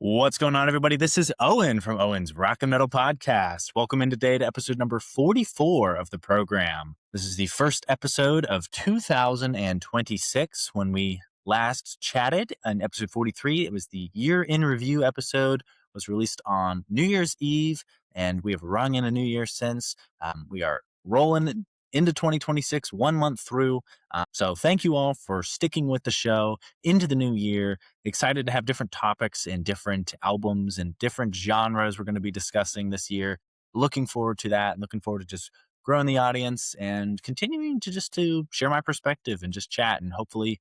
What's going on, everybody? This is Owen from Owen's Rock and Metal Podcast. Welcome in today to episode number 44 of the program. This is the first episode of 2026. When we last chatted in episode 43, it was the year in review episode, was released on New Year's Eve, and we have rung in a new year since. We are rolling into 2026, 1 month through. So thank you all for sticking with the show into the new year. Excited to have different topics and different albums and different genres we're going to be discussing this year. Looking forward to that. Looking forward to just growing the audience and continuing to share my perspective and just chat and hopefully,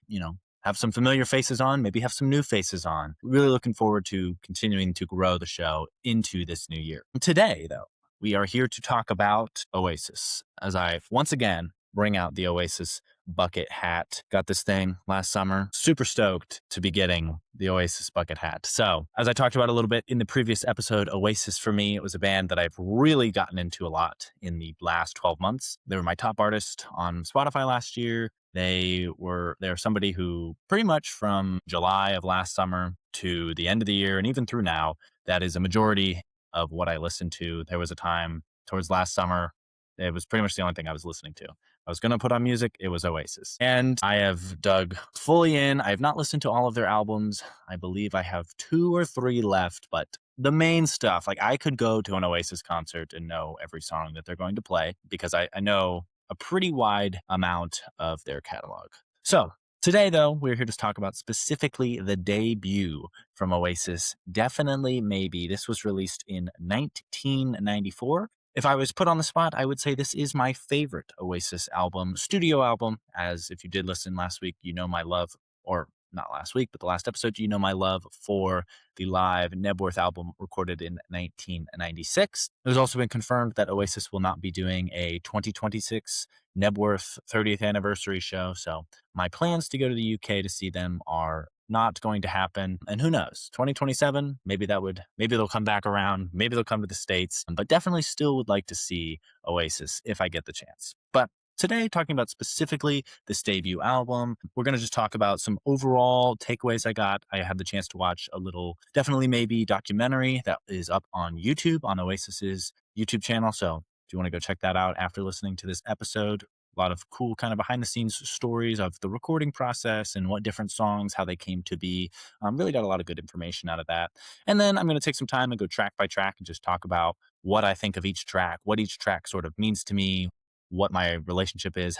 have some familiar faces on, maybe have some new faces on. Really looking forward to continuing to grow the show into this new year. Today, though, we are here to talk about Oasis, as I once again bring out the Oasis bucket hat. Got this thing last summer. Super stoked to be getting the Oasis bucket hat. So, as I talked about a little bit in the previous episode, Oasis for me, it was a band that I've really gotten into a lot in the last 12 months. They were my top artist on Spotify last year. They're somebody who pretty much from July of last summer to the end of the year and even through now, that is a majority of what I listened to. There was a time towards last summer, it was pretty much the only thing I was listening to. I was going to put on music, it was Oasis. And I have dug fully in. I have not listened to all of their albums. I believe I have 2 or 3 left, but the main stuff, like I could go to an Oasis concert and know every song that they're going to play because I know a pretty wide amount of their catalog. So today, though, we're here to talk about specifically the debut from Oasis, Definitely Maybe. This was released in 1994. If I was put on the spot, I would say this is my favorite Oasis album, studio album, as if you did listen last week, you know my love, or not last week, but the last episode, you know my love for the live Nebworth album recorded in 1996. It has also been confirmed that Oasis will not be doing a 2026 Nebworth 30th anniversary show. So my plans to go to the UK to see them are not going to happen. And who knows, 2027, maybe they'll come back around. Maybe they'll come to the States, but definitely still would like to see Oasis if I get the chance. But today, talking about specifically this debut album, we're going to just talk about some overall takeaways I got. I had the chance to watch a little Definitely Maybe documentary that is up on YouTube, on Oasis's YouTube channel. So if you want to go check that out after listening to this episode, a lot of cool kind of behind the scenes stories of the recording process and what different songs, how they came to be. Really got a lot of good information out of that. And then I'm going to take some time and go track by track and just talk about what I think of each track, what each track sort of means to me, what my relationship is,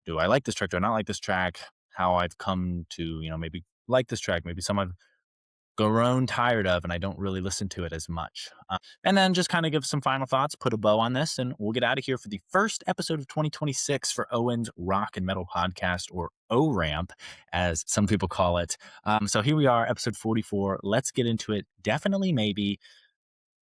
do I like this track, do I not like this track, how I've come to, maybe like this track, maybe some I've grown tired of and I don't really listen to it as much. And then just kind of give some final thoughts, put a bow on this, and we'll get out of here for the first episode of 2026 for Owen's Rock and Metal Podcast, or O-Ramp, as some people call it. So here we are, episode 44. Let's get into it. Definitely Maybe.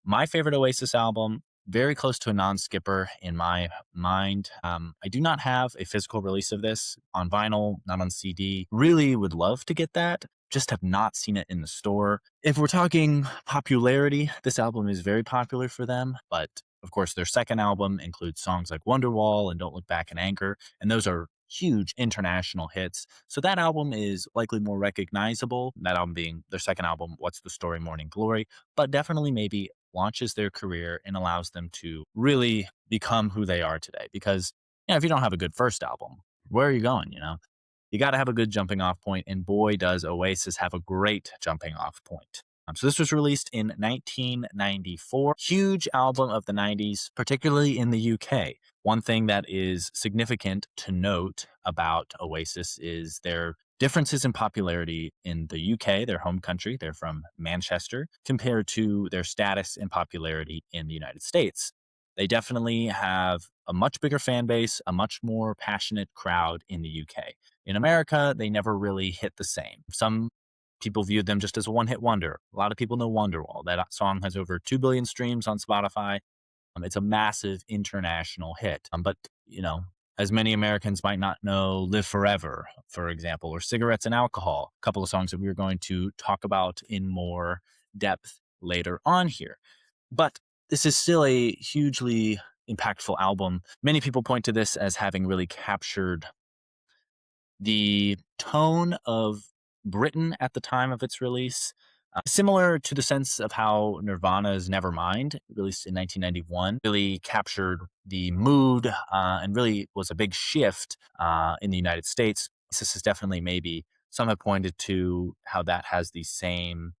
My favorite Oasis album, very close to a non-skipper in my mind. I do not have a physical release of this on vinyl, not on CD. Really would love to get that. Just have not seen it in the store. If we're talking popularity, this album is very popular for them, but of course their second album includes songs like Wonderwall and Don't Look Back in Anger, and those are huge international hits. So that album is likely more recognizable, that album being their second album, What's the Story, Morning Glory, but Definitely Maybe launches their career and allows them to really become who they are today. Because, if you don't have a good first album, where are you going, You got to have a good jumping off point, and boy, does Oasis have a great jumping off point. So this was released in 1994. Huge album of the 90s, particularly in the UK. One thing that is significant to note about Oasis is their differences in popularity in the UK, their home country. They're from Manchester, compared to their status and popularity in the United States. They definitely have a much bigger fan base, a much more passionate crowd in the UK. In America, they never really hit the same. Some people viewed them just as a one-hit wonder. A lot of people know Wonderwall. That song has over 2 billion streams on Spotify. It's a massive international hit. But, as many Americans might not know Live Forever, for example, or Cigarettes and Alcohol, a couple of songs that we are going to talk about in more depth later on here. But this is still a hugely impactful album. Many people point to this as having really captured the tone of Britain at the time of its release. Similar to the sense of how Nirvana's Nevermind, released in 1991, really captured the mood and really was a big shift in the United States. This is definitely maybe some have pointed to how that has the same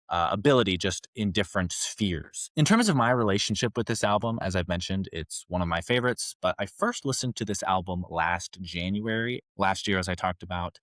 ability just in different spheres. In terms of my relationship with this album, as I've mentioned, it's one of my favorites, but I first listened to this album last January. Last year, as I talked about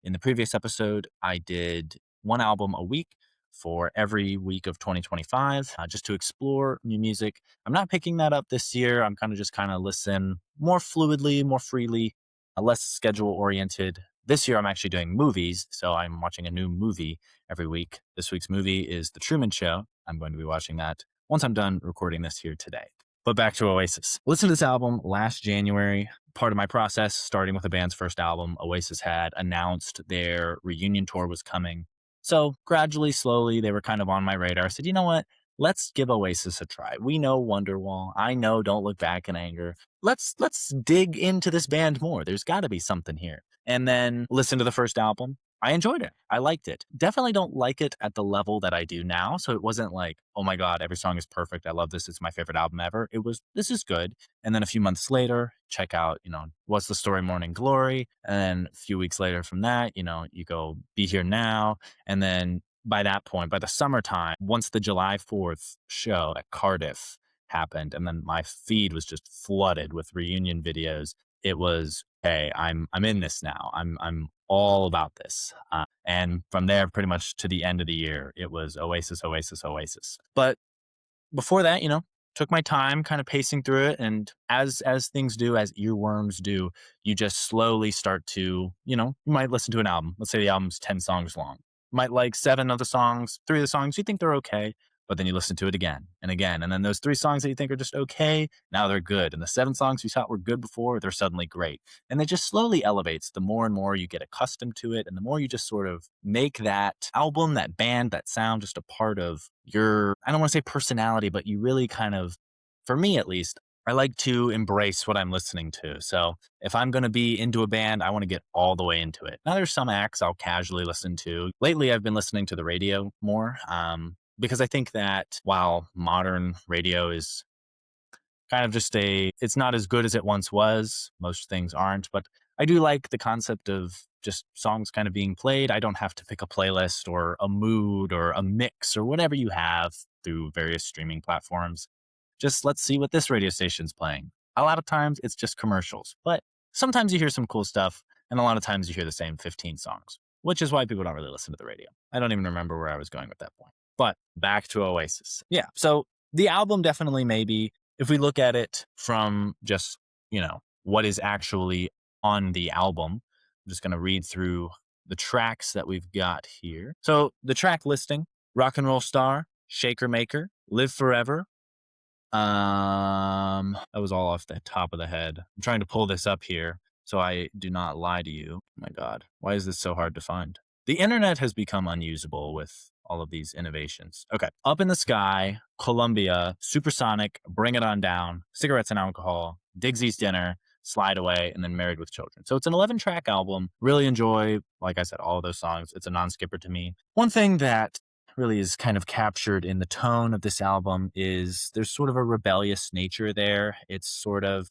in the previous episode, I did one album a week for every week of 2025 just to explore new music. I'm not picking that up this year. I'm just kind of listen more fluidly, more freely, less schedule oriented. This year, I'm actually doing movies. So I'm watching a new movie every week. This week's movie is The Truman Show. I'm going to be watching that once I'm done recording this here today. But back to Oasis. Listened to this album last January. Part of my process, starting with the band's first album, Oasis had announced their reunion tour was coming. So gradually, slowly, they were kind of on my radar. I said, you know what? Let's give Oasis a try. We know Wonderwall. I know Don't Look Back in Anger. Let's dig into this band more. There's got to be something here. And then listen to the first album. I enjoyed it. I liked it. Definitely don't like it at the level that I do now. So it wasn't like, oh my God, every song is perfect. I love this. It's my favorite album ever. It was, this is good. And then a few months later, check out, What's the Story, Morning Glory. And then a few weeks later from that, you go Be Here Now. And then by that point, by the summertime, once the July 4th show at Cardiff happened, and then my feed was just flooded with reunion videos, it was, hey, I'm in this now. I'm all about this. And from there, pretty much to the end of the year, it was Oasis, Oasis, Oasis. But before that, took my time kind of pacing through it. And as things do, as earworms do, you just slowly start to, you might listen to an album. Let's say the album's 10 songs long. Might like 7 of the songs, 3 of the songs, you think they're okay. But then you listen to it again and again. And then those 3 songs that you think are just okay, now they're good. And the 7 songs you thought were good before, they're suddenly great. And it just slowly elevates the more and more you get accustomed to it. And the more you just sort of make that album, that band, that sound just a part of your, I don't want to say personality, but you really kind of, for me at least, I like to embrace what I'm listening to. So if I'm going to be into a band, I want to get all the way into it. Now there's some acts I'll casually listen to. Lately, I've been listening to the radio more. Because I think that while modern radio is kind of just it's not as good as it once was, most things aren't, but I do like the concept of just songs kind of being played. I don't have to pick a playlist or a mood or a mix or whatever you have through various streaming platforms. Just let's see what this radio station's playing. A lot of times it's just commercials, but sometimes you hear some cool stuff, and a lot of times you hear the same 15 songs, which is why people don't really listen to the radio. I don't even remember where I was going with that point. But back to Oasis. Yeah. So the album definitely, maybe if we look at it from just, what is actually on the album, I'm just going to read through the tracks that we've got here. So the track listing: Rock and Roll Star, Shaker Maker, Live Forever. That was all off the top of the head. I'm trying to pull this up here so I do not lie to you. Oh my God, why is this so hard to find? The internet has become unusable with all of these innovations. Okay. Up in the Sky, Columbia, Supersonic, Bring It On Down, Cigarettes and Alcohol, Digsy's Dinner, Slide Away, and then Married with Children. So it's an 11-track album. Really enjoy, like I said, all of those songs. It's a non-skipper to me. One thing that really is kind of captured in the tone of this album is there's sort of a rebellious nature there. It's sort of,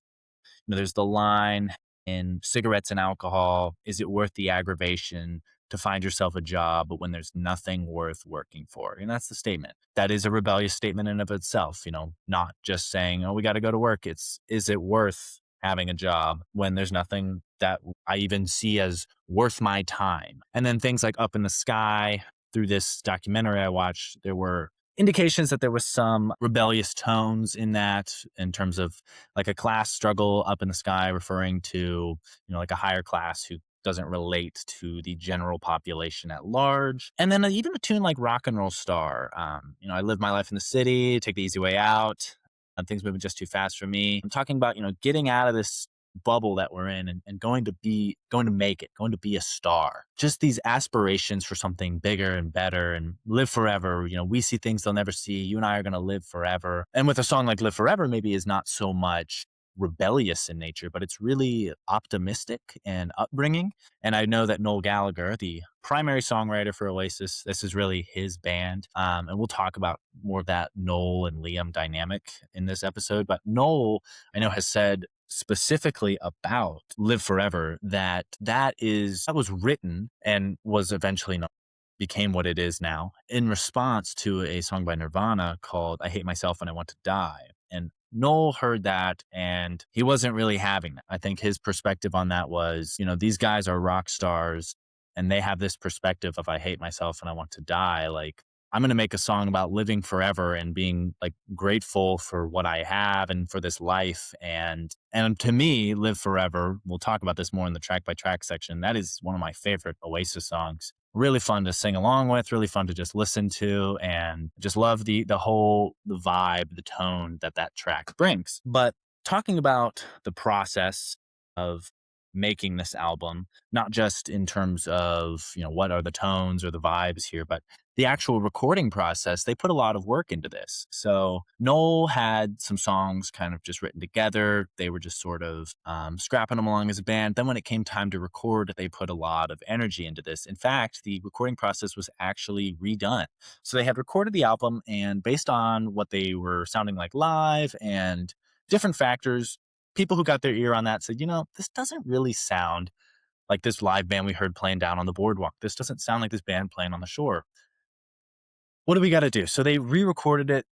there's the line in Cigarettes and Alcohol, is it worth the aggravation to find yourself a job, but when there's nothing worth working for? And that's the statement. That is a rebellious statement in of itself, not just saying, oh, we got to go to work. It's, is it worth having a job when there's nothing that I even see as worth my time? And then things like Up in the Sky, through this documentary I watched, there were indications that there was some rebellious tones in that, in terms of like a class struggle up in the sky, referring to, like a higher class who doesn't relate to the general population at large. And then even a tune like Rock and Roll Star, I live my life in the city, take the easy way out, and things moving just too fast for me. I'm talking about, getting out of this bubble that we're in and going to make it, going to be a star. Just these aspirations for something bigger and better and live forever. We see things they'll never see. You and I are going to live forever. And with a song like Live Forever, maybe is not so much rebellious in nature, but it's really optimistic and upbringing. And I know that Noel Gallagher, the primary songwriter for Oasis, this is really his band. And we'll talk about more of that Noel and Liam dynamic in this episode. But Noel, I know, has said specifically about Live Forever that was written and was eventually not became what it is now in response to a song by Nirvana called I Hate Myself and I Want to Die. And Noel heard that and he wasn't really having that. I think his perspective on that was, these guys are rock stars and they have this perspective of I hate myself and I want to die. Like, I'm going to make a song about living forever and being like grateful for what I have and for this life. And to me, Live Forever, we'll talk about this more in the track by track section. That is one of my favorite Oasis songs. Really fun to sing along with, really fun to just listen to, and just love the vibe, the tone that track brings. But talking about the process of making this album, not just in terms of, what are the tones or the vibes here, but the actual recording process, they put a lot of work into this. So Noel had some songs kind of just written together. They were just sort of scrapping them along as a band. Then when it came time to record, they put a lot of energy into this. In fact, the recording process was actually redone. So they had recorded the album, and based on what they were sounding like live and different factors, people who got their ear on that said, this doesn't really sound like this live band we heard playing down on the boardwalk. This doesn't sound like this band playing on the shore. What do we got to do? So they re-recorded it,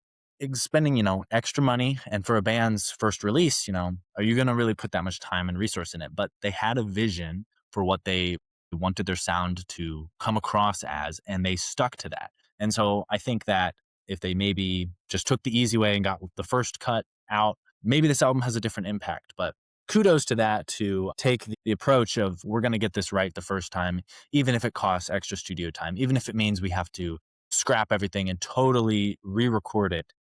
spending, extra money. And for a band's first release, are you going to really put that much time and resource in it? But they had a vision for what they wanted their sound to come across as, and they stuck to that. And so I think that if they maybe just took the easy way and got the first cut out, maybe this album has a different impact. But kudos to that, to take the approach of we're going to get this right the first time, even if it costs extra studio time, even if it means we have to scrap everything and totally re-record it.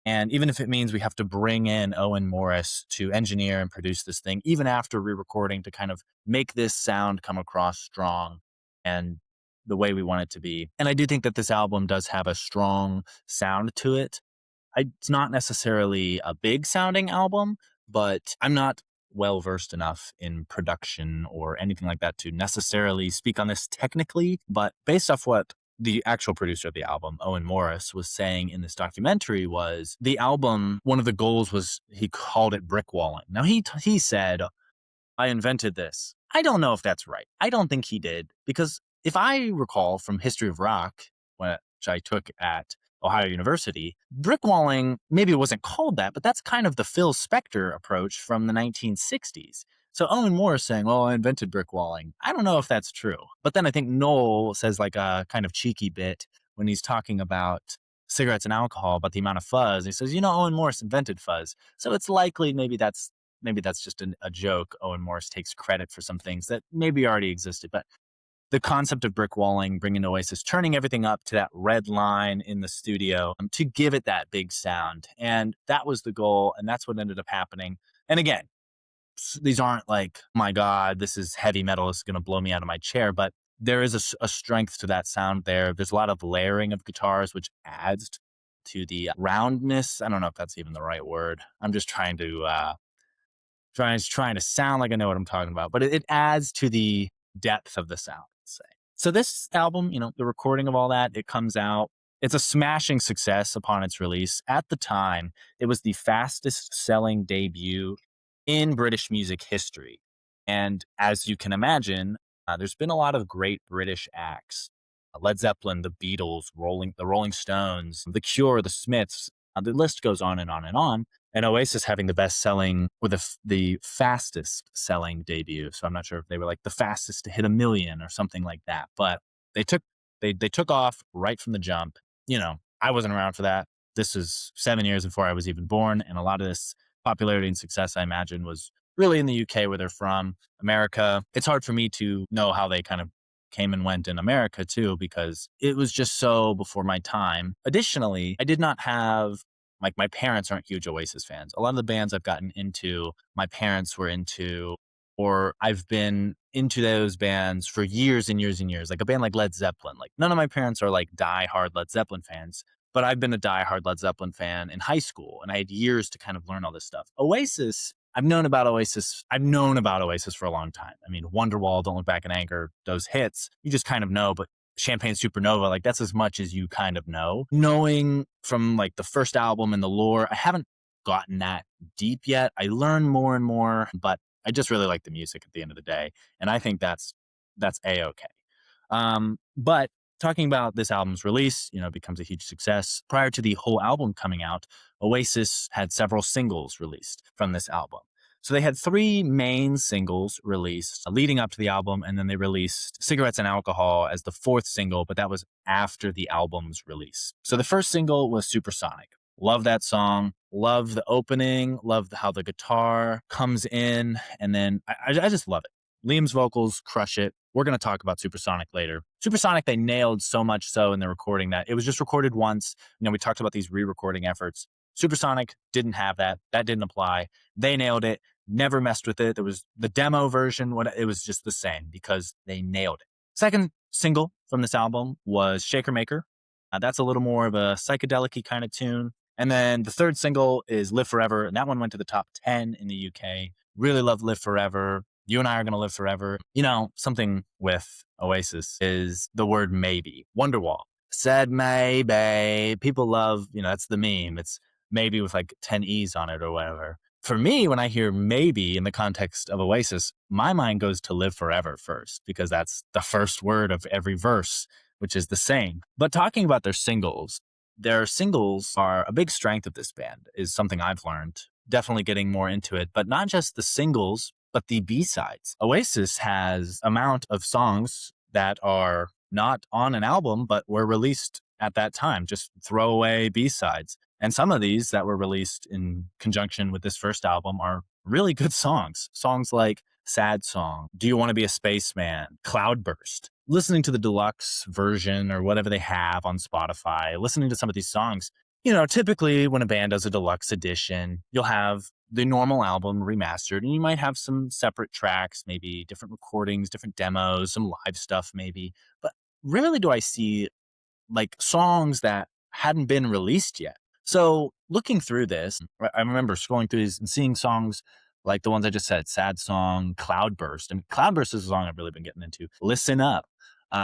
And even if it means we have to bring in Owen Morris to engineer and produce this thing, even after re-recording, to kind of make this sound come across strong and the way we want it to be. And I do think that this album does have a strong sound to it. It's not necessarily a big sounding album, but I'm not well versed enough in production or anything like that to necessarily speak on this technically. But based off what the actual producer of the album, Owen Morris, was saying in this documentary, was the album, one of the goals was, he called it brick walling. Now he said, I invented this. I don't know if that's right. I don't think he did, because if I recall from History of Rock, which I took at Ohio University, brick walling, maybe it wasn't called that, but that's kind of the Phil Spector approach from the 1960s. So Owen Morris saying, well, I invented brick walling. I don't know if that's true. But then I think Noel says like a kind of cheeky bit when he's talking about cigarettes and alcohol, about the amount of fuzz. He says, Owen Morris invented fuzz. So it's likely maybe that's just a joke. Owen Morris takes credit for some things that maybe already existed. But the concept of brick walling, bringing Oasis, turning everything up to that red line in the studio to give it that big sound. And that was the goal. And that's what ended up happening. And again, these aren't like, my God, this is heavy metal, it's going to blow me out of my chair. But there is a strength to that sound there. There's a lot of layering of guitars, which adds to the roundness. I don't know if that's even the right word. I'm just trying to sound like I know what I'm talking about. But it adds to the depth of the sound, let's say. So this album, the recording of all that, it comes out. It's a smashing success upon its release. At the time, it was the fastest selling debut in British music history. And as you can imagine, there's been a lot of great British acts. Led Zeppelin, the Beatles, the Rolling Stones, The Cure, the Smiths. The list goes on and on and on. And Oasis having the best selling, or the fastest selling debut. So I'm not sure if they were like the fastest to hit 1 million or something like that. But they took off right from the jump. I wasn't around for that. This was 7 years before I was even born. And a lot of this popularity and success, I imagine, was really in the UK, where they're from. America, it's hard for me to know how they kind of came and went in America too, because it was just so before my time. Additionally, I did not have, like, my parents aren't huge Oasis fans. A lot of the bands I've gotten into, my parents were into, or I've been into those bands for years and years and years. Like a band like Led Zeppelin. Like, none of my parents are like diehard Led Zeppelin fans, but I've been a diehard Led Zeppelin fan in high school, and I had years to kind of learn all this stuff. Oasis, I've known about Oasis. I've known about Oasis for a long time. I mean, Wonderwall, Don't Look Back in Anger, those hits, you just kind of know, but Champagne Supernova, like that's as much as you kind of know. Knowing from like the first album and the lore, I haven't gotten that deep yet. I learn more and more, but I just really like the music at the end of the day. And I think that's A-okay. But talking about this album's release, it becomes a huge success. Prior to the whole album coming out, Oasis had several singles released from this album. So they had three main singles released leading up to the album, and then they released Cigarettes and Alcohol as the fourth single, but that was after the album's release. So the first single was Supersonic. Love that song. Love the opening. Love how the guitar comes in, and then I just love it. Liam's vocals crush it. We're going to talk about Supersonic later. Supersonic, they nailed so much so in the recording that it was just recorded once. We talked about these re-recording efforts. Supersonic didn't have that. That didn't apply. They nailed it, never messed with it. There was the demo version. It was just the same because they nailed it. Second single from this album was Shaker Maker. That's a little more of a psychedelic-y kind of tune. And then the third single is Live Forever, and that one went to the top 10 in the UK. Really love Live Forever. You and I are going to live forever. Something with Oasis is the word maybe. Wonderwall said maybe. People love, that's the meme. It's maybe with like 10 E's on it or whatever. For me, when I hear maybe in the context of Oasis, my mind goes to live forever first, because that's the first word of every verse, which is the same. But talking about their singles are a big strength of this band, is something I've learned. Definitely getting more into it, but not just the singles, but the B-sides. Oasis has amount of songs that are not on an album, but were released at that time, just throwaway B-sides. And some of these that were released in conjunction with this first album are really good songs. Songs like Sad Song, Do You Want to Be a Spaceman, Cloudburst. Listening to the deluxe version or whatever they have on Spotify, listening to some of these songs, typically when a band does a deluxe edition, you'll have the normal album remastered, and you might have some separate tracks, maybe different recordings, different demos, some live stuff maybe. But rarely do I see like songs that hadn't been released yet. So looking through this, I remember scrolling through these and seeing songs like the ones I just said, Sad Song, Cloudburst. And Cloudburst is a song I've really been getting into. Listen Up,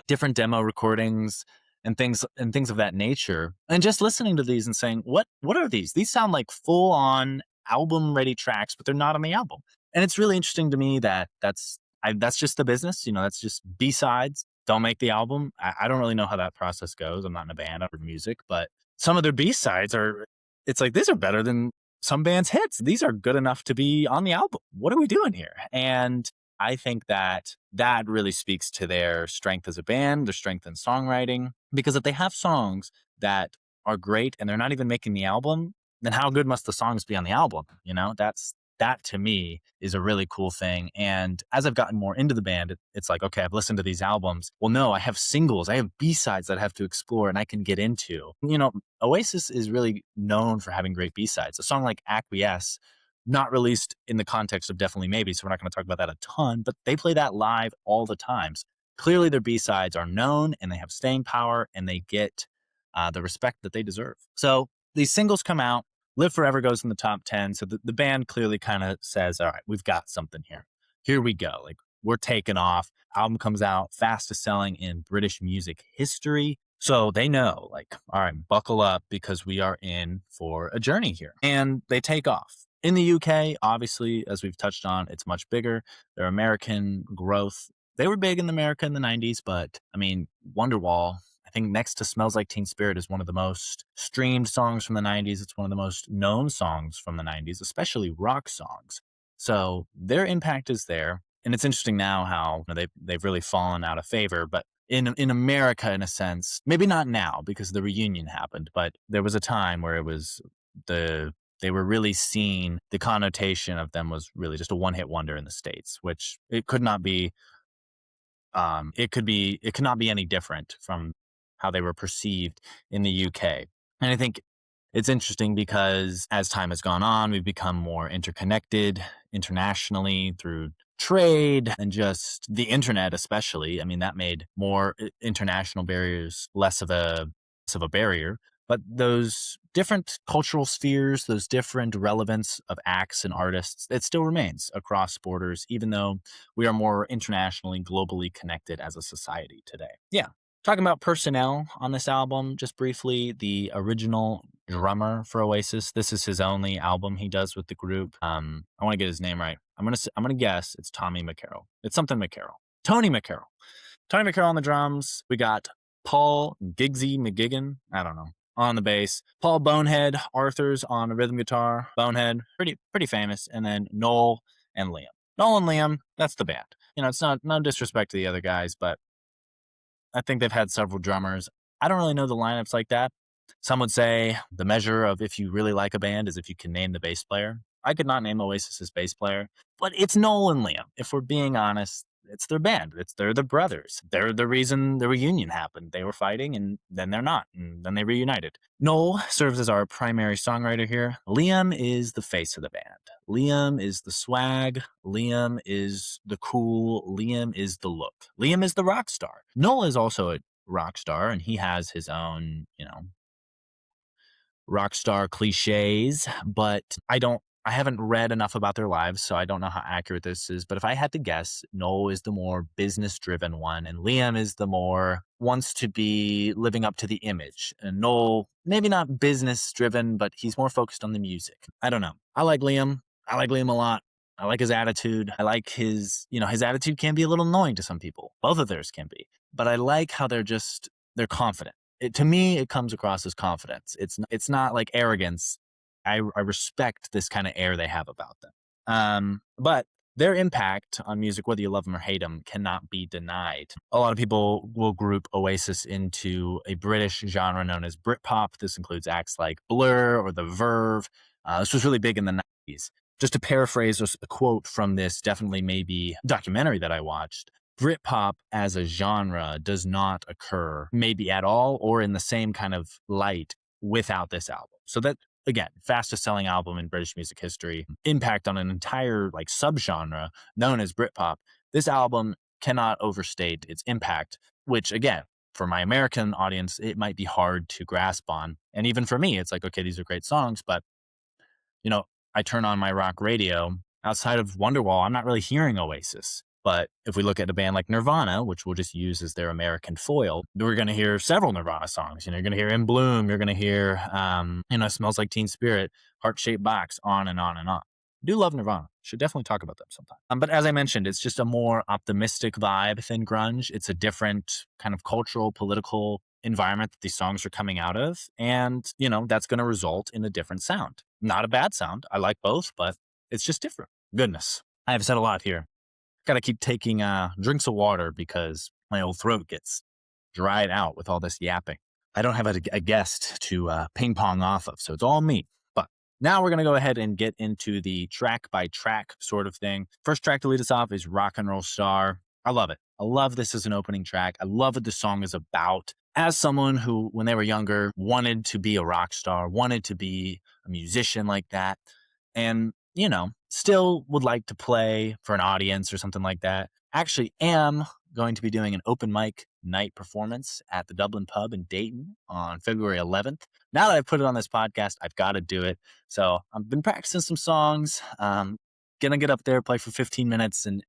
different demo recordings and things of that nature. And just listening to these and saying, what are these? These sound like full on album ready tracks, but they're not on the album. And it's really interesting to me that that's just the business. That's just B-sides. Don't make the album. I don't really know how that process goes. I'm not in a band or music, but some of their B-sides it's like, these are better than some bands' hits. These are good enough to be on the album. What are we doing here? And I think that really speaks to their strength as a band, their strength in songwriting, because if they have songs that are great and they're not even making the album, then how good must the songs be on the album? That to me is a really cool thing. And as I've gotten more into the band, it's like, okay, I've listened to these albums. Well, no, I have singles. I have B-sides that I have to explore and I can get into. Oasis is really known for having great B-sides. A song like Acquiesce, not released in the context of Definitely Maybe, so we're not going to talk about that a ton, but they play that live all the times. Clearly, their B-sides are known and they have staying power and they get the respect that they deserve. So these singles come out. Live Forever goes in the top 10. So the band clearly kind of says, all right, we've got something here. Here we go. Like, we're taking off. Album comes out, fastest selling in British music history. So they know, like, all right, buckle up because we are in for a journey here. And they take off. In the UK, obviously, as we've touched on, it's much bigger. Their American growth, they were big in America in the 90s, but I mean, Wonderwall, I think next to Smells Like Teen Spirit, is one of the most streamed songs from the 90s. It's one of the most known songs from the 90s, especially rock songs. So their impact is there. And it's interesting now how they've really fallen out of favor. But in America, in a sense, maybe not now because the reunion happened, but there was a time where it was they were really seen, the connotation of them was really just a one-hit wonder in the States, which it could not be. It could not be any different from how they were perceived in the UK. And I think it's interesting because as time has gone on, we've become more interconnected internationally through trade and just the internet, especially. I mean, that made more international barriers less of a barrier. But those different cultural spheres, those different relevance of acts and artists, it still remains across borders, even though we are more internationally, globally connected as a society today. Yeah. Talking about personnel on this album, just briefly, the original drummer for Oasis. This is his only album he does with the group. I want to get his name right. I'm gonna guess it's Tommy McCarroll. It's something McCarroll. Tony McCarroll. Tony McCarroll on the drums. We got Paul Gigsy McGigan. I don't know. On the bass. Paul Bonehead Arthurs on the rhythm guitar. Bonehead, pretty famous. And then Noel and Liam. Noel and Liam, that's the band. It's not no disrespect to the other guys, but I think they've had several drummers. I don't really know the lineups like that. Some would say the measure of if you really like a band is if you can name the bass player. I could not name Oasis's bass player, but it's Noel and Liam. If we're being honest, it's their band. They're the brothers. They're the reason the reunion happened. They were fighting and then they're not, and then they reunited. Noel serves as our primary songwriter here. Liam is the face of the band. Liam is the swag. Liam is the cool. Liam is the look. Liam is the rock star. Noel is also a rock star, and he has his own, rock star cliches, but I haven't read enough about their lives, so I don't know how accurate this is. But if I had to guess, Noel is the more business driven one, and Liam is the more wants to be living up to the image. And Noel, maybe not business driven, but he's more focused on the music. I don't know. I like Liam. I like Liam a lot. I like his attitude. I like his attitude can be a little annoying to some people. Both of theirs can be. But I like how they're confident. To me, it comes across as confidence. It's not like arrogance. I respect this kind of air they have about them. But their impact on music, whether you love them or hate them, cannot be denied. A lot of people will group Oasis into a British genre known as Britpop. This includes acts like Blur or The Verve. This was really big in the 90s. Just to paraphrase a quote from this definitely maybe documentary that I watched, Britpop as a genre does not occur maybe at all or in the same kind of light without this album. So that, again, fastest selling album in British music history, impact on an entire subgenre known as Britpop. This album cannot overstate its impact, which again, for my American audience, it might be hard to grasp on. And even for me, it's like, okay, these are great songs, but I turn on my rock radio. Outside of Wonderwall, I'm not really hearing Oasis. But if we look at a band like Nirvana, which we'll just use as their American foil, we're going to hear several Nirvana songs. You're going to hear In Bloom. You're going to hear, Smells Like Teen Spirit, Heart Shaped Box, on and on and on. I do love Nirvana. Should definitely talk about them sometime. But as I mentioned, it's just a more optimistic vibe than grunge. It's a different kind of cultural, political environment that these songs are coming out of. And, that's going to result in a different sound. Not a bad sound. I like both, but it's just different. Goodness. I have said a lot here. Got to keep taking drinks of water because my old throat gets dried out with all this yapping. I don't have a guest to ping pong off of, so it's all me. But now we're going to go ahead and get into the track by track sort of thing. First track to lead us off is Rock and Roll Star. I love it. I love this as an opening track. I love what the song is about. As someone who, when they were younger, wanted to be a rock star, wanted to be a musician like that, and still would like to play for an audience or something like that. Actually am going to be doing an open mic night performance at the Dublin Pub in Dayton on February 11th. Now that I've put it on this podcast, I've got to do it. So I've been practicing some songs. Gonna get up there, play for 15 minutes and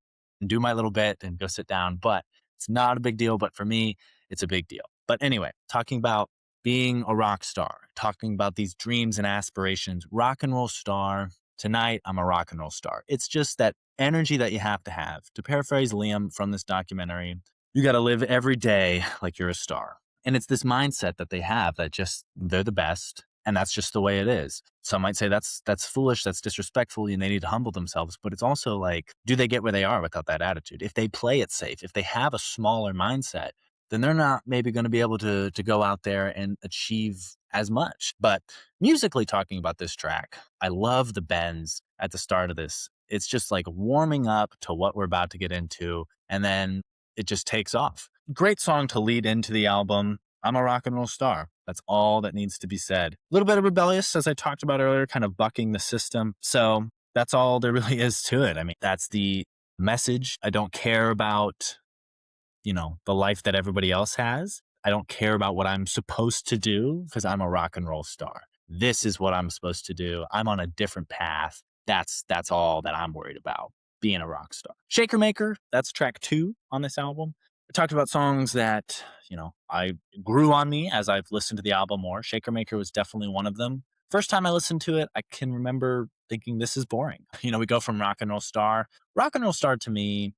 do my little bit and go sit down. But it's not a big deal. But for me, it's a big deal. But anyway, talking about being a rock star, talking about these dreams and aspirations, rock and roll star. Tonight, I'm a rock and roll star. It's just that energy that you have to have. To paraphrase Liam from this documentary, you got to live every day like you're a star. And it's this mindset that they have that just they're the best. And that's just the way it is. Some might say that's foolish, that's disrespectful, and they need to humble themselves. But it's also like, do they get where they are without that attitude? If they play it safe, if they have a smaller mindset, then they're not maybe going to be able to go out there and achieve as much. But musically talking about this track, I love the bends at the start of this. It's just like warming up to what we're about to get into, and then it just takes off. Great song to lead into the album. I'm a rock and roll star. That's all that needs to be said. A little bit of rebellious, as I talked about earlier, kind of bucking the system. So that's all there really is to it. I mean, that's the message. I don't care about the life that everybody else has. I don't care about what I'm supposed to do because I'm a rock and roll star. This is what I'm supposed to do. I'm on a different path. That's all that I'm worried about, being a rock star. Shaker Maker, that's track 2 on this album. I talked about songs that, I grew on me as I've listened to the album more. Shaker Maker was definitely one of them. First time I listened to it, I can remember thinking this is boring. We go from rock and roll star. Rock and roll star to me,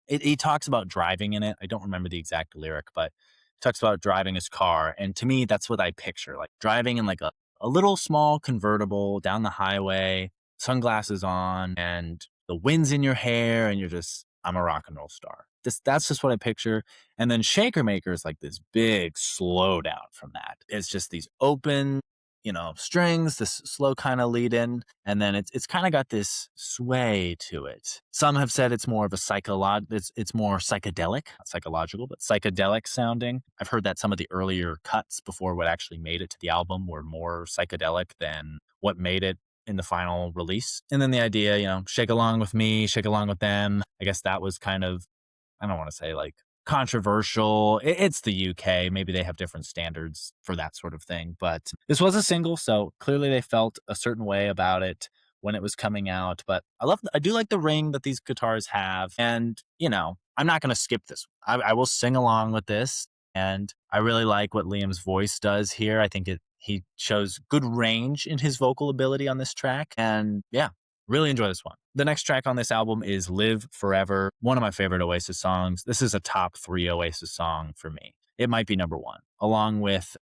he talks about driving in it. I don't remember the exact lyric, but he talks about driving his car. And to me, that's what I picture, like driving in like a little small convertible down the highway, sunglasses on, and the wind's in your hair, and I'm a rock and roll star. That's just what I picture. And then Shaker Maker is like this big slowdown from that. It's just these open, strings, this slow kind of lead in, and then it's kind of got this sway to it. Some have said it's more of a it's more psychedelic, not psychological, but psychedelic sounding. I've heard that some of the earlier cuts before what actually made it to the album were more psychedelic than what made it in the final release. And then the idea, shake along with me, shake along with them. I guess that was kind of, I don't want to say like controversial. It's the UK. Maybe they have different standards for that sort of thing. But this was a single, so clearly they felt a certain way about it when it was coming out. But I do like the ring that these guitars have. And, I'm not going to skip this. I will sing along with this. And I really like what Liam's voice does here. I think he shows good range in his vocal ability on this track. And yeah, really enjoy this one. The next track on this album is Live Forever, one of my favorite Oasis songs. This is a top 3 Oasis song for me. It might be number 1, along with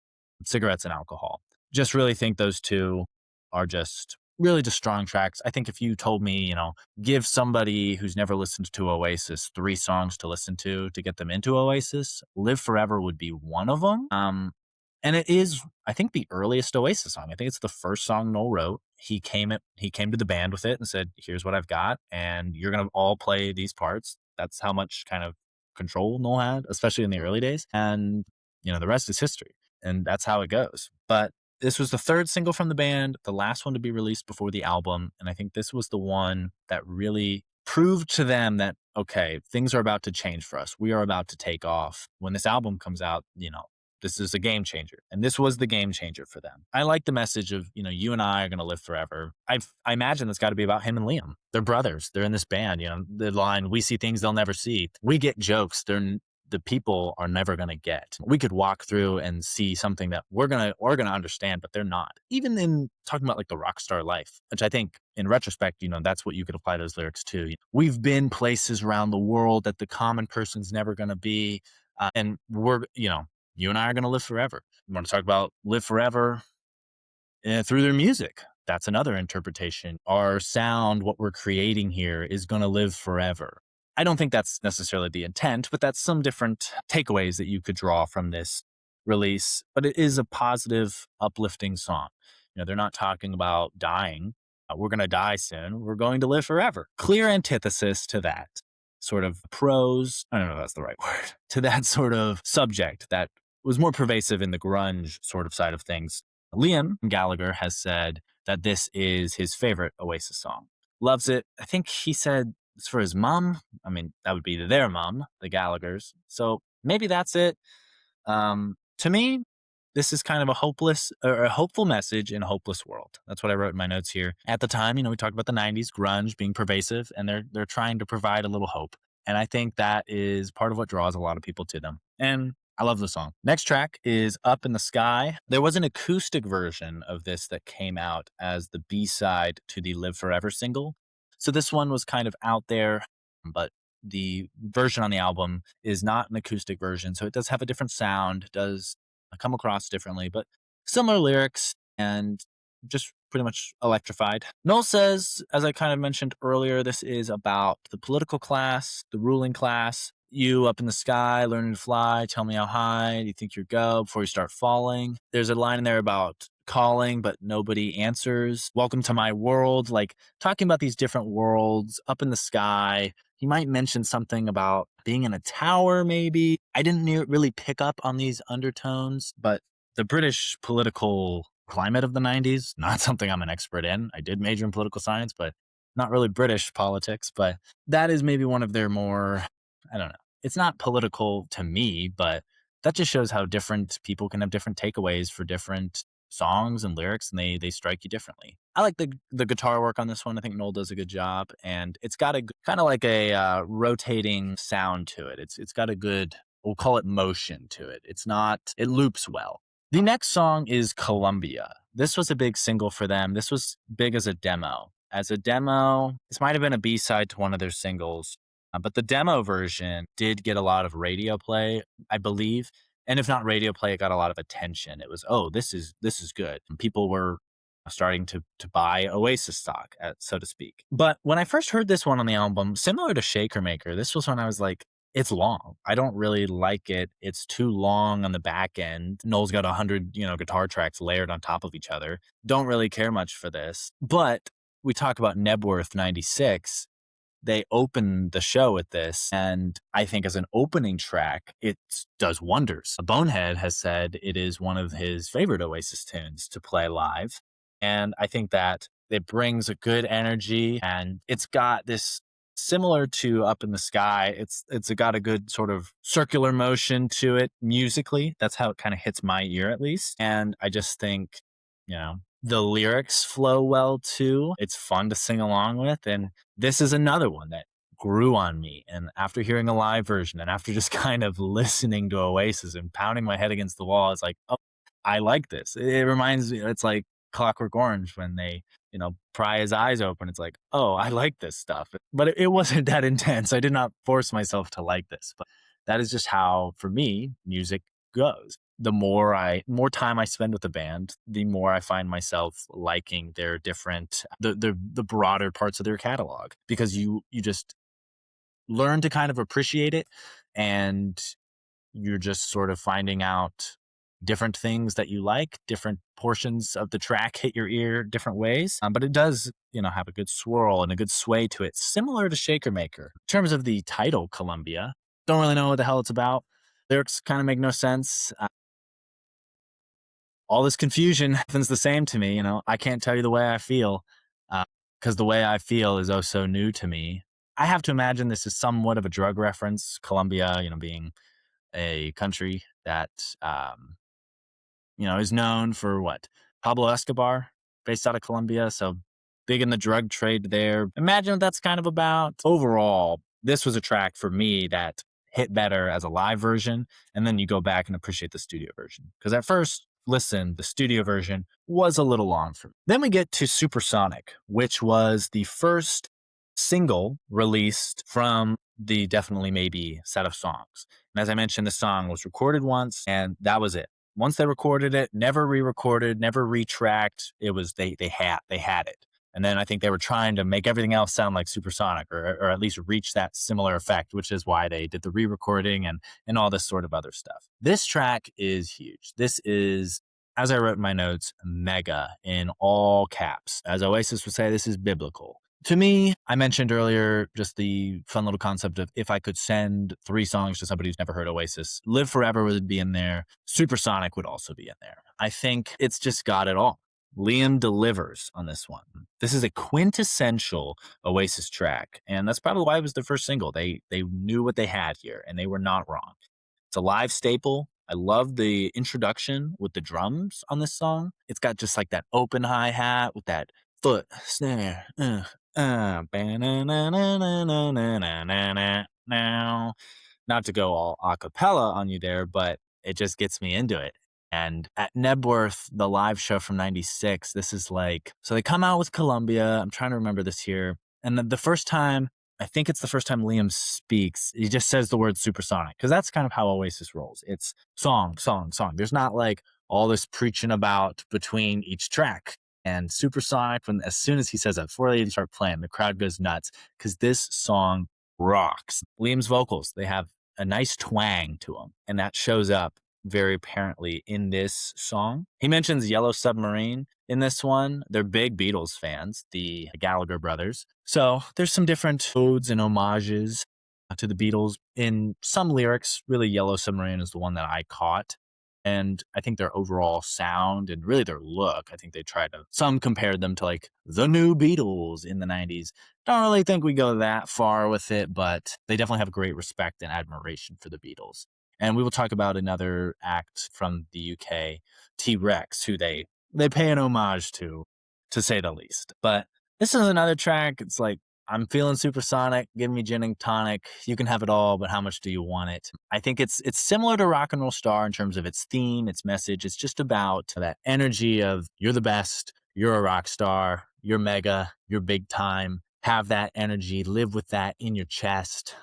Cigarettes and Alcohol. Just really think those two are just really just strong tracks. I think if you told me, give somebody who's never listened to Oasis 3 songs to listen to get them into Oasis, Live Forever would be one of them. And it is, I think, the earliest Oasis song. I think it's the first song Noel wrote. He came to the band with it and said, here's what I've got, and you're going to all play these parts. That's how much kind of control Noel had, especially in the early days. And, the rest is history. And that's how it goes. But this was the 3rd single from the band, the last one to be released before the album. And I think this was the one that really proved to them that, okay, things are about to change for us. We are about to take off. When this album comes out, this is a game changer. And this was the game changer for them. I like the message of, you and I are going to live forever. I imagine it's got to be about him and Liam. They're brothers. They're in this band. The line, we see things they'll never see. We get jokes the people are never going to get. We could walk through and see something that we're going to understand, but they're not. Even in talking about like the rock star life, which I think in retrospect, that's what you could apply those lyrics to. We've been places around the world that the common person's never going to be. And we're, you and I are going to live forever. You want to talk about live forever through their music. That's another interpretation. Our sound, what we're creating here, is going to live forever. I don't think that's necessarily the intent, but that's some different takeaways that you could draw from this release. But it is a positive, uplifting song. They're not talking about dying. We're going to die soon. We're going to live forever. Clear antithesis to that sort of prose. I don't know if that's the right word. To that sort of subject that was more pervasive in the grunge sort of side of things. Liam Gallagher has said that this is his favorite Oasis song. Loves it. I think he said it's for his mom. I mean, that would be their mom, the Gallaghers. So maybe that's it. To me, this is kind of a hopeful message in a hopeless world. That's what I wrote in my notes here. At the time, we talked about the 90s, grunge being pervasive, and they're trying to provide a little hope. And I think that is part of what draws a lot of people to them. And I love the song. Next track is Up in the Sky. There was an acoustic version of this that came out as the B-side to the Live Forever single. So this one was kind of out there, but the version on the album is not an acoustic version. So it does have a different sound, does come across differently, but similar lyrics and just pretty much electrified. Noel says, as I kind of mentioned earlier, this is about the political class, the ruling class. You up in the sky, learning to fly, tell me how high do you think you go before you start falling. There's a line in there about calling, but nobody answers. Welcome to my world, like talking about these different worlds up in the sky. He might mention something about being in a tower, maybe. I didn't really pick up on these undertones, but the British political climate of the 90s, not something I'm an expert in. I did major in political science, but not really British politics. But that is maybe one of their more, I don't know. It's not political to me, but that just shows how different people can have different takeaways for different songs and lyrics, and they strike you differently. I like the guitar work on this one. I think Noel does a good job, and it's got a kind of like a rotating sound to it. It's got a good, we'll call it motion to it. It's not, it loops well. The next song is Columbia. This was a big single for them. This was big as a demo. As a demo, this might have been a B-side to one of their singles, but the demo version did get a lot of radio play, I believe. And if not radio play, it got a lot of attention. It was, oh, this is good. And people were starting to buy Oasis stock, so to speak. But when I first heard this one on the album, similar to Shaker Maker, this was when I was like, it's long. I don't really like it. It's too long on the back end. Noel's got 100, guitar tracks layered on top of each other. Don't really care much for this. But we talk about Nebworth 96. They open the show with this, and I think as an opening track, it does wonders. Bonehead has said it is one of his favorite Oasis tunes to play live, and I think that it brings a good energy, and it's got this similar to Up in the Sky. It's got a good sort of circular motion to it musically. That's how it kind of hits my ear, at least, and I just think, the lyrics flow well too. It's fun to sing along with. And this is another one that grew on me. And after hearing a live version and after just kind of listening to Oasis and pounding my head against the wall, it's like, oh, I like this. It reminds me, it's like Clockwork Orange when they, pry his eyes open. It's like, oh, I like this stuff. But it wasn't that intense. I did not force myself to like this. But that is just how, for me, music goes. The more time I spend with the band, the more I find myself liking their different, the broader parts of their catalog, because you just learn to kind of appreciate it, and you're just sort of finding out different things that you like. Different portions of the track hit your ear different ways, but it does, have a good swirl and a good sway to it, similar to Shaker Maker. In terms of the title, Columbia, don't really know what the hell it's about. Lyrics kind of make no sense. All this confusion happens the same to me. I can't tell you the way I feel, because the way I feel is oh so new to me. I have to imagine this is somewhat of a drug reference. Colombia, being a country that, is known for what? Pablo Escobar, based out of Colombia. So big in the drug trade there. Imagine what that's kind of about. Overall, this was a track for me that hit better as a live version. And then you go back and appreciate the studio version. Because at first, listen, the studio version was a little long for me. Then we get to Supersonic, which was the first single released from the Definitely Maybe set of songs. And as I mentioned, the song was recorded once, and that was it. Once they recorded it, never re-recorded, never retracked. It was they had it. And then I think they were trying to make everything else sound like Supersonic, or at least reach that similar effect, which is why they did the re-recording and all this sort of other stuff. This track is huge. This is, as I wrote in my notes, mega in all caps. As Oasis would say, this is biblical. To me, I mentioned earlier just the fun little concept of if I could send 3 songs to somebody who's never heard Oasis, Live Forever would be in there. Supersonic would also be in there. I think it's just got it all. Liam delivers on this one. This is a quintessential Oasis track, and that's probably why it was their first single. They knew what they had here, and they were not wrong. It's a live staple. I love the introduction with the drums on this song. It's got just like that open hi-hat with that foot snare. Now, not to go all a cappella on you there, but it just gets me into it. And at Nebworth, the live show from 96, this is like, so they come out with Columbia. I'm trying to remember this here. And the first time, I think it's the first time Liam speaks, he just says the word Supersonic, because that's kind of how Oasis rolls. It's song, song, song. There's not like all this preaching about between each track. And Supersonic, as soon as he says that, before they even start playing, the crowd goes nuts, because this song rocks. Liam's vocals, they have a nice twang to them, and that shows up very apparently in this song. He mentions Yellow Submarine in this one. They're big Beatles fans, the Gallagher brothers. So there's some different odes and homages to the Beatles in some lyrics. Really, Yellow Submarine is the one that I caught. And I think their overall sound and really their look, I think they tried to, some compared them to like the new Beatles in the 90s. Don't really think we go that far with it, but they definitely have great respect and admiration for the Beatles. And we will talk about another act from the UK, T-Rex, who they pay an homage to say the least. But this is another track. It's like, I'm feeling supersonic. Give me gin and tonic. You can have it all, but how much do you want it? I think it's similar to Rock and Roll Star in terms of its theme, its message. It's just about that energy of you're the best, you're a rock star, you're mega, you're big time. Have that energy, live with that in your chest.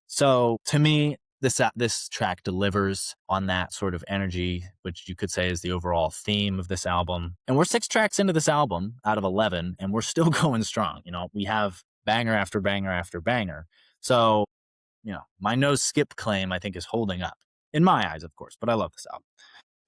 So to me, this track delivers on that sort of energy, which you could say is the overall theme of this album. And we're 6 tracks into this album out of 11, and we're still going strong. We have banger after banger after banger. So, my no skip claim, I think, is holding up. In my eyes, of course, but I love this album.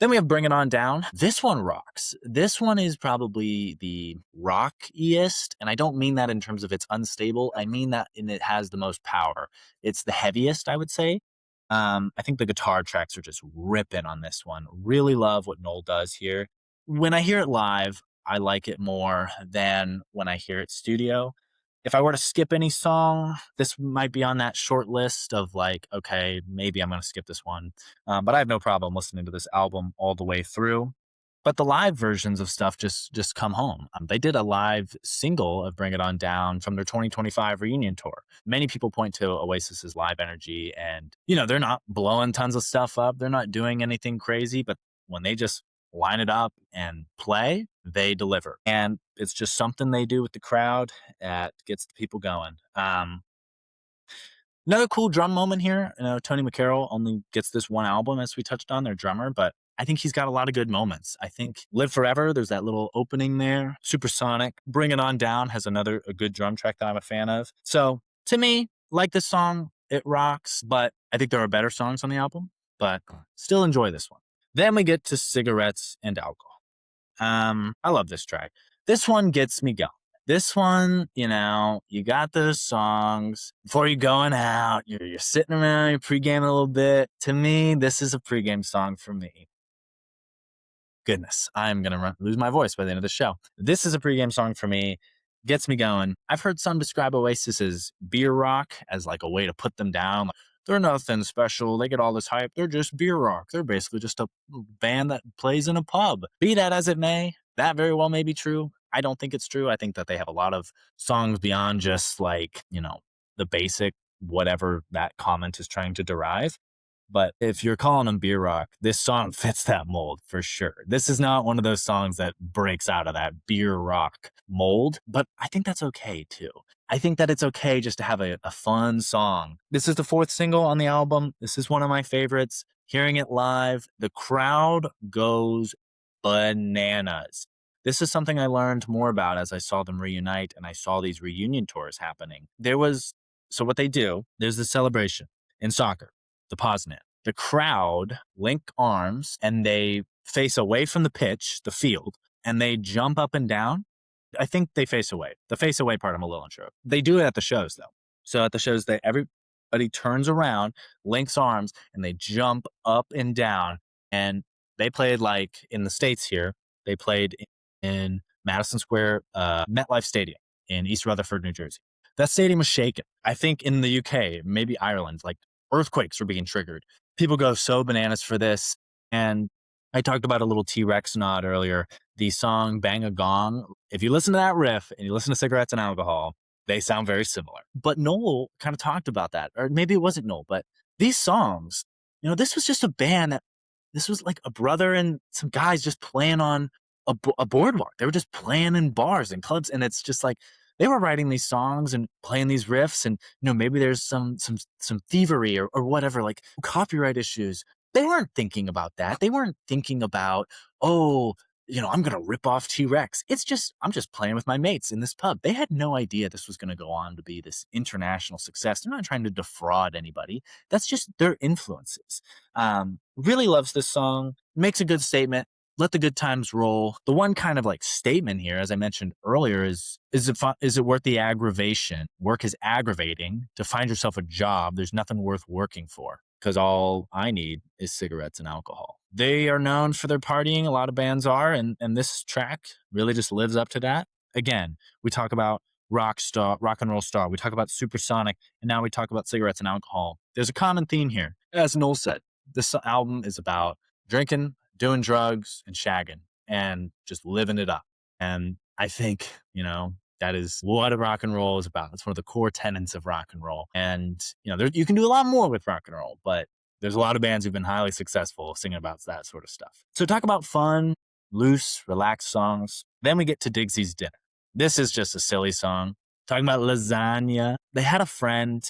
Then we have Bring It On Down. This one rocks. This one is probably the rockiest, and I don't mean that in terms of it's unstable. I mean that it has the most power. It's the heaviest, I would say. I think the guitar tracks are just ripping on this one. Really love what Noel does here. When I hear it live, I like it more than when I hear it studio. If I were to skip any song, this might be on that short list of like, okay, maybe I'm going to skip this one. But I have no problem listening to this album all the way through. But the live versions of stuff just come home. They did a live single of Bring It On Down from their 2025 reunion tour. Many people point to Oasis's live energy, and they're not blowing tons of stuff up. They're not doing anything crazy, but when they just line it up and play, they deliver. And it's just something they do with the crowd that gets the people going. Another cool drum moment here. Tony McCarroll only gets this one album, as we touched on, their drummer, but I think he's got a lot of good moments. I think Live Forever, there's that little opening there. Supersonic. Bring It On Down has a good drum track that I'm a fan of. So to me, like this song, it rocks, but I think there are better songs on the album, but still enjoy this one. Then we get to Cigarettes and Alcohol. I love this track. This one gets me going. This one, you got those songs before you're going out, you're sitting around, you're pre-gaming a little bit. To me, this is a pre-game song for me. Goodness, I'm going to lose my voice by the end of the show. This is a pre-game song for me. Gets me going. I've heard some describe Oasis as beer rock, as like a way to put them down. They're nothing special. They get all this hype. They're just beer rock. They're basically just a band that plays in a pub. Be that as it may, that very well may be true. I don't think it's true. I think that they have a lot of songs beyond just like, the basic whatever that comment is trying to derive. But if you're calling them beer rock, this song fits that mold for sure. This is not one of those songs that breaks out of that beer rock mold, but I think that's okay too. I think that it's okay just to have a fun song. This is the 4th single on the album. This is one of my favorites. Hearing it live, the crowd goes bananas. This is something I learned more about as I saw them reunite and I saw these reunion tours happening. So what they do, there's the celebration in soccer, the Poznan. The crowd link arms and they face away from the pitch, the field, and they jump up and down. I think they face away. The face away part, I'm a little unsure. They do it at the shows though. So at the shows, everybody turns around, links arms, and they jump up and down. And they played like in the States here. They played in Madison Square, MetLife Stadium in East Rutherford, New Jersey. That stadium was shaken. I think in the UK, maybe Ireland, like earthquakes were being triggered. People go so bananas for this. And I talked about a little T-Rex nod earlier. The song Bang a Gong, if you listen to that riff and you listen to Cigarettes and Alcohol, they sound very similar. But Noel kind of talked about that. Or maybe it wasn't Noel, but these songs, this was just a band this was like a brother and some guys just playing on a boardwalk. They were just playing in bars and clubs. And it's just like, they were writing these songs and playing these riffs, and maybe there's some thievery or whatever, like copyright issues. They weren't thinking about that. They weren't thinking about, I'm gonna rip off T-Rex. It's just, I'm just playing with my mates in this pub. They had no idea this was gonna go on to be this international success. They're not trying to defraud anybody. That's just their influences. Really loves this song. Makes a good statement. Let the good times roll. The one kind of like statement here, as I mentioned earlier, is it worth the aggravation? Work is aggravating. To find yourself a job, there's nothing worth working for, because all I need is cigarettes and alcohol. They are known for their partying. A lot of bands are, and this track really just lives up to that. Again, we talk about rock and roll star. We talk about supersonic, and now we talk about cigarettes and alcohol. There's a common theme here. As Noel said, this album is about drinking, doing drugs, and shagging, and just living it up. And I think, that is what rock and roll is about. It's one of the core tenets of rock and roll. And, you can do a lot more with rock and roll, but there's a lot of bands who've been highly successful singing about that sort of stuff. So talk about fun, loose, relaxed songs. Then we get to Digsy's Dinner. This is just a silly song. Talking about lasagna. They had a friend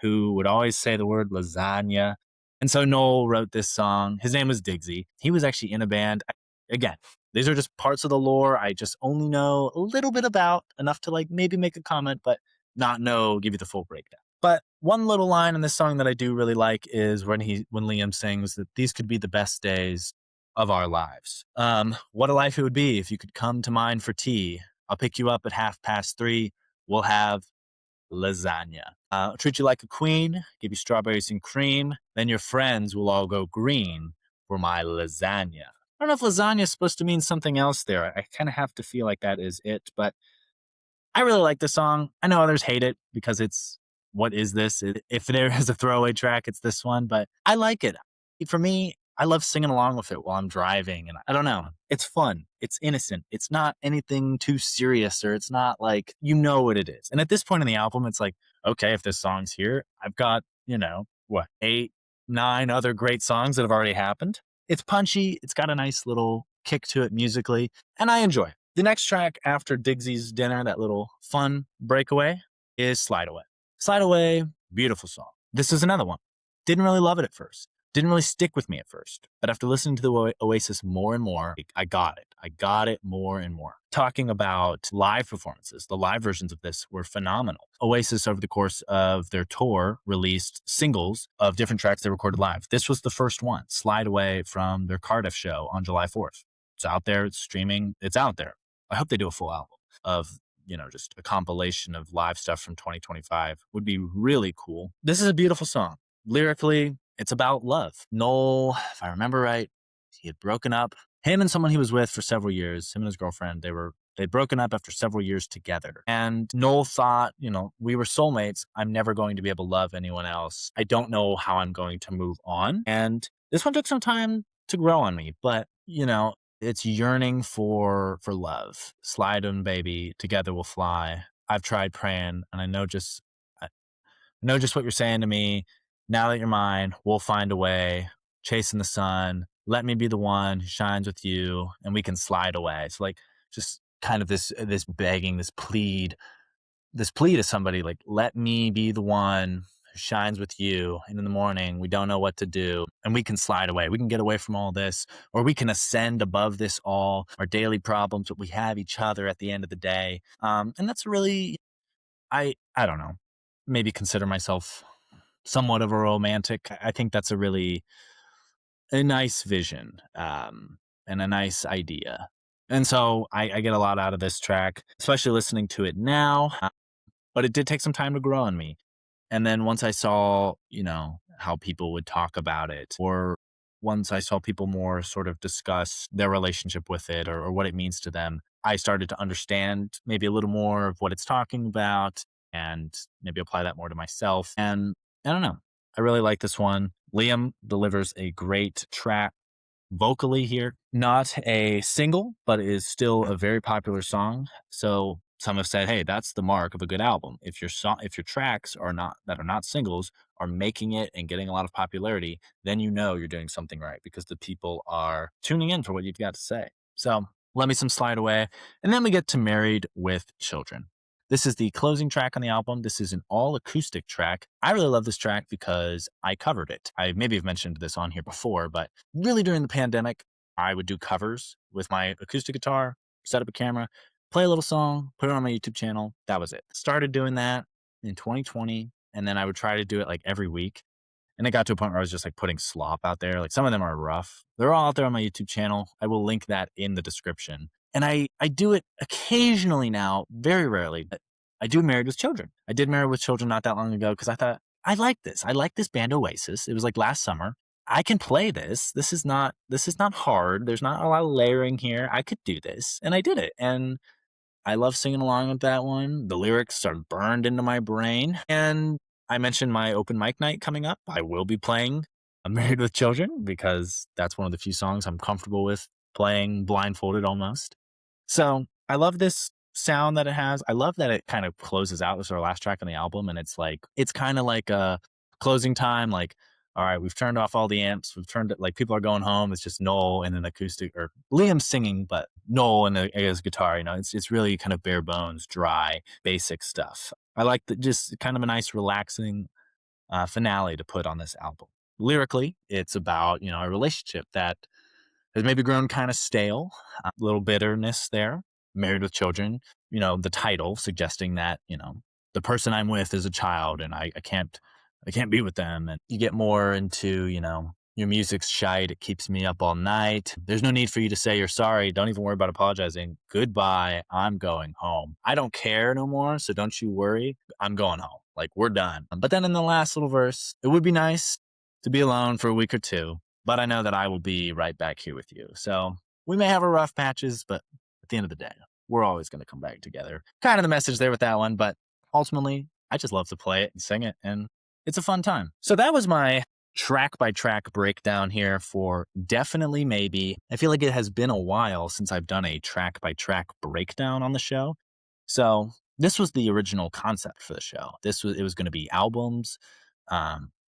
who would always say the word lasagna. And so Noel wrote this song. His name was Digsy. He was actually in a band. Again, these are just parts of the lore I just only know a little bit about, enough to maybe make a comment, but not give you the full breakdown. But one little line in this song that I do really like is when Liam sings that these could be the best days of our lives. What a life it would be if you could come to mine for tea. I'll pick you up at 3:30. We'll have lasagna. I'll treat you like a queen, give you strawberries and cream. Then your friends will all go green for my lasagna. I don't know if lasagna is supposed to mean something else there. I kind of have to feel like that is it, but I really like this song. I know others hate it because it's, what is this? If there is a throwaway track, it's this one, but I like it. For me, I love singing along with it while I'm driving. And I don't know, it's fun. It's innocent. It's not anything too serious, or it's not like, what it is. And at this point in the album, it's like, okay, if this song's here, I've got, 8, 9 other great songs that have already happened. It's punchy. It's got a nice little kick to it musically, and I enjoy it. The next track after Digsy's Dinner, that little fun breakaway, is Slide Away. Slide Away, beautiful song. This is another one. Didn't really love it at first. Didn't really stick with me at first. But after listening to the Oasis more and more, I got it. I got it more and more. Talking about live performances, the live versions of this were phenomenal. Oasis, over the course of their tour, released singles of different tracks they recorded live. This was the first one, Slide Away, from their Cardiff show on July 4th. It's out there. It's streaming. It's out there. I hope they do a full album of, just a compilation of live stuff from 2025. Would be really cool. This is a beautiful song. Lyrically, it's about love. Noel, if I remember right, he had broken up. Him and someone he was with for several years, him and his girlfriend, they'd broken up after several years together. And Noel thought, we were soulmates. I'm never going to be able to love anyone else. I don't know how I'm going to move on. And this one took some time to grow on me, but, it's yearning for love. Slide on, baby. Together we'll fly. I've tried praying, and I know just what you're saying to me. Now that you're mine, we'll find a way. Chasing the sun. Let me be the one who shines with you, and we can slide away. It's just kind of this begging, this plea to somebody, let me be the one who shines with you. And in the morning, we don't know what to do, and we can slide away. We can get away from all this, or we can ascend above this all, our daily problems, but we have each other at the end of the day. And that's really, I don't know, maybe consider myself somewhat of a romantic. I think that's a nice vision, and a nice idea. And so I get a lot out of this track, especially listening to it now. But it did take some time to grow on me. And then once I saw, how people would talk about it, or once I saw people more sort of discuss their relationship with it, or what it means to them, I started to understand maybe a little more of what it's talking about, and maybe apply that more to myself. And I don't know. I really like this one. Liam delivers a great track vocally here. Not a single, but it is still a very popular song. So some have said, hey, that's the mark of a good album. If your tracks that are not singles are making it and getting a lot of popularity, then you're doing something right, because the people are tuning in for what you've got to say. So let me some Slide Away. And then we get to Married with Children. This is the closing track on the album. This is an all acoustic track. I really love this track because I covered it. I maybe have mentioned this on here before, but really during the pandemic, I would do covers with my acoustic guitar, set up a camera, play a little song, put it on my YouTube channel. That was it. Started doing that in 2020, and then I would try to do it every week. And it got to a point where I was just putting slop out there. Some of them are rough. They're all out there on my YouTube channel. I will link that in the description. And I do it occasionally now, very rarely, but I do Married with Children. I did Married with Children not that long ago because I thought, I like this. I like this band Oasis. It was last summer. I can play this. This is not hard. There's not a lot of layering here. I could do this. And I did it. And I love singing along with that one. The lyrics are burned into my brain. And I mentioned my open mic night coming up. I will be playing I'm Married with Children because that's one of the few songs I'm comfortable with playing blindfolded almost. So I love this sound that it has. I love that it kind of closes out. This is our last track on the album, and it's kind of like a closing time. Like, all right, we've turned off all the amps. We've turned it like people are going home. It's just Noel and an acoustic or Liam singing, but Noel and his guitar. It's really kind of bare bones, dry, basic stuff. I like that, just kind of a nice, relaxing finale to put on this album. Lyrically, it's about a relationship that has maybe grown kind of stale, a little bitterness there. Married with Children, the title suggesting that the person I'm with is a child, and I can't be with them. And you get more into your music's shite. It keeps me up all night. There's no need for you to say you're sorry. Don't even worry about apologizing. Goodbye. I'm going home. I don't care no more, so don't you worry. I'm going home. Like, we're done. But then in the last little verse, it would be nice to be alone for a week or two, but I know that I will be right back here with you. So we may have our rough patches, but at the end of the day, we're always going to come back together. Kind of the message there with that one, but ultimately, I just love to play it and sing it, and it's a fun time. So that was my track by track breakdown here for Definitely Maybe. I feel like it has been a while since I've done a track by track breakdown on the show. So this was the original concept for the show. It was going to be albums,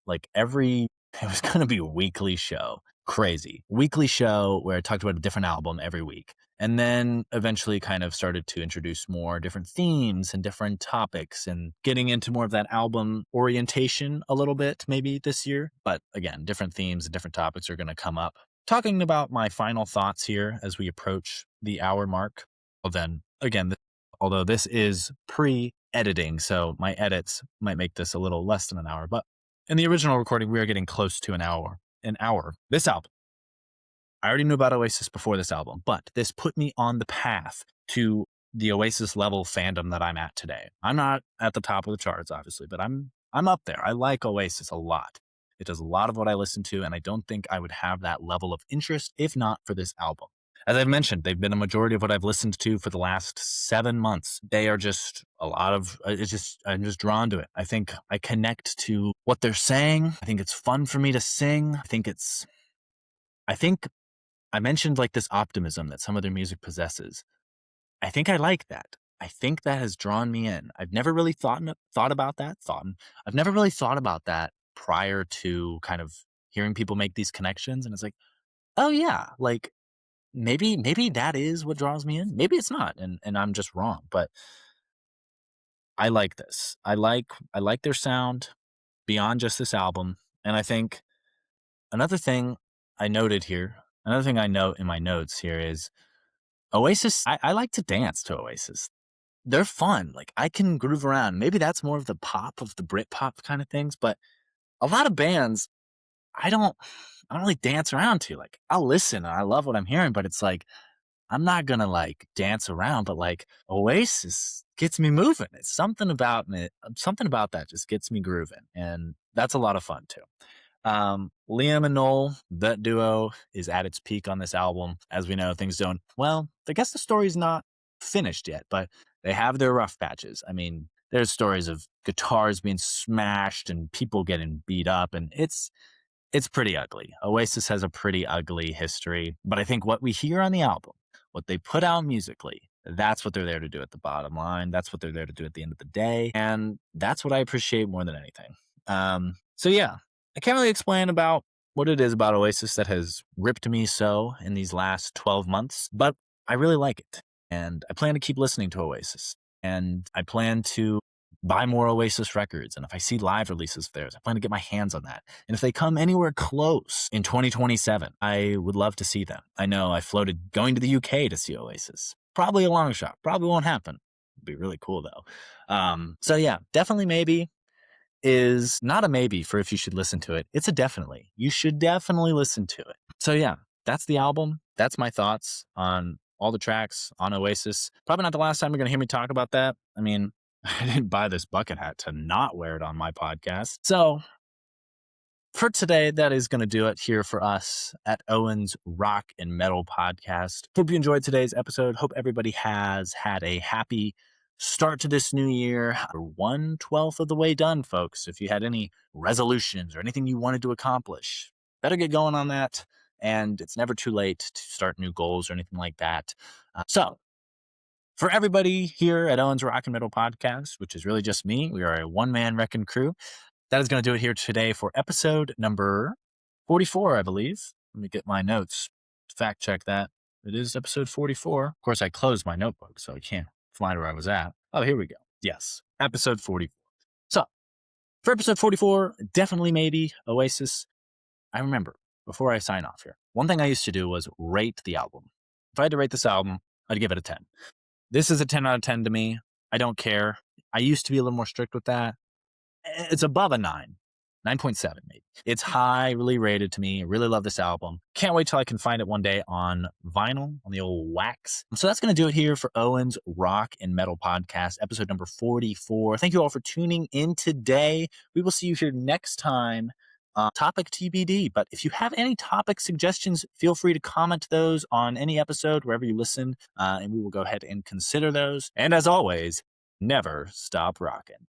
like every it was going to be a weekly show. Crazy. Weekly show where I talked about a different album every week. And then eventually kind of started to introduce more different themes and different topics and getting into more of that album orientation a little bit maybe this year. But again, different themes and different topics are going to come up. Talking about my final thoughts here as we approach the hour mark. Well, then again, although this is pre-editing, so my edits might make this a little less than an hour, but in the original recording, we are getting close to an hour. This album. I already knew about Oasis before this album, but this put me on the path to the Oasis level fandom that I'm at today. I'm not at the top of the charts, obviously, but I'm up there. I like Oasis a lot. It does a lot of what I listen to, and I don't think I would have that level of interest if not for this album. As I've mentioned, they've been a majority of what I've listened to for the last 7 months. They are just a lot of, I'm just drawn to it. I think I connect to what they're saying. I think it's fun for me to sing. I think I mentioned like this optimism that some of their music possesses. I think I like that. I think that has drawn me in. I've never really thought about that. I've never really thought about that prior to kind of hearing people make these connections. And it's like, oh yeah, like maybe that is what draws me in. Maybe it's not, and I'm just wrong. But I like this. I like their sound beyond just this album. And I think another thing another thing I note in my notes here is Oasis. I like to dance to Oasis. They're fun. Like, I can groove around. Maybe that's more of the pop of the Brit pop kind of things, but a lot of bands I don't really dance around to. Like, I'll listen and I love what I'm hearing, but it's like I'm not gonna like dance around, but like Oasis gets me moving. It's something about it, something about that just gets me grooving, and that's a lot of fun too. Liam and Noel, that duo is at its peak on this album. As we know, things don't, well, I guess the story's not finished yet, but they have their rough patches. I mean, there's stories of guitars being smashed and people getting beat up, and it's pretty ugly. Oasis has a pretty ugly history, but I think what we hear on the album, what they put out musically, that's what they're there to do at the bottom line. That's what they're there to do at the end of the day. And that's what I appreciate more than anything. So yeah, I can't really explain about what it is about Oasis that has ripped me so in these last 12 months, but I really like it. And I plan to keep listening to Oasis. And I plan to buy more Oasis records. And if I see live releases of theirs, I plan to get my hands on that. And if they come anywhere close in 2027, I would love to see them. I know I floated going to the UK to see Oasis. Probably a long shot. Probably won't happen. It'd be really cool though. So yeah, Definitely Maybe is not a maybe for if you should listen to it. It's a definitely. You should definitely listen to it. So yeah, that's the album. That's my thoughts on all the tracks on Oasis. Probably not the last time you're going to hear me talk about that. I mean, I didn't buy this bucket hat to not wear it on my podcast. So For today, that is going to do it here for us at Owen's Rock and Metal Podcast. Hope you enjoyed today's episode. Hope everybody has had a happy start to this new year. We're 1/12 of the way done, folks. If you had any resolutions or anything you wanted to accomplish, better get going on that. And it's never too late to start new goals or anything like that. So, for everybody here at Owen's Rock and Metal Podcast, which is really just me, we are a one-man wrecking crew. That is going to do it here today for episode number 44, I believe. Let me get my notes. Fact check that. It is episode 44. Of course, I closed my notebook, so I can't find where I was at. Oh, here we go. Yes, episode 44. So, for episode 44, definitely maybe Oasis. I remember, before I sign off here, one thing I used to do was rate the album. If I had to rate this album, I'd give it a 10. This is a 10 out of 10 to me. I don't care. I used to be a little more strict with that. It's above a 9. 9.7 maybe. It's highly rated to me. I really love this album. Can't wait till I can find it one day on vinyl, on the old wax. So that's going to do it here for Owen's Rock and Metal Podcast, episode number 44. Thank you all for tuning in today. We will see you here next time. Topic TBD. But if you have any topic suggestions, feel free to comment those on any episode, wherever you listen, and we will go ahead and consider those. And as always, never stop rocking.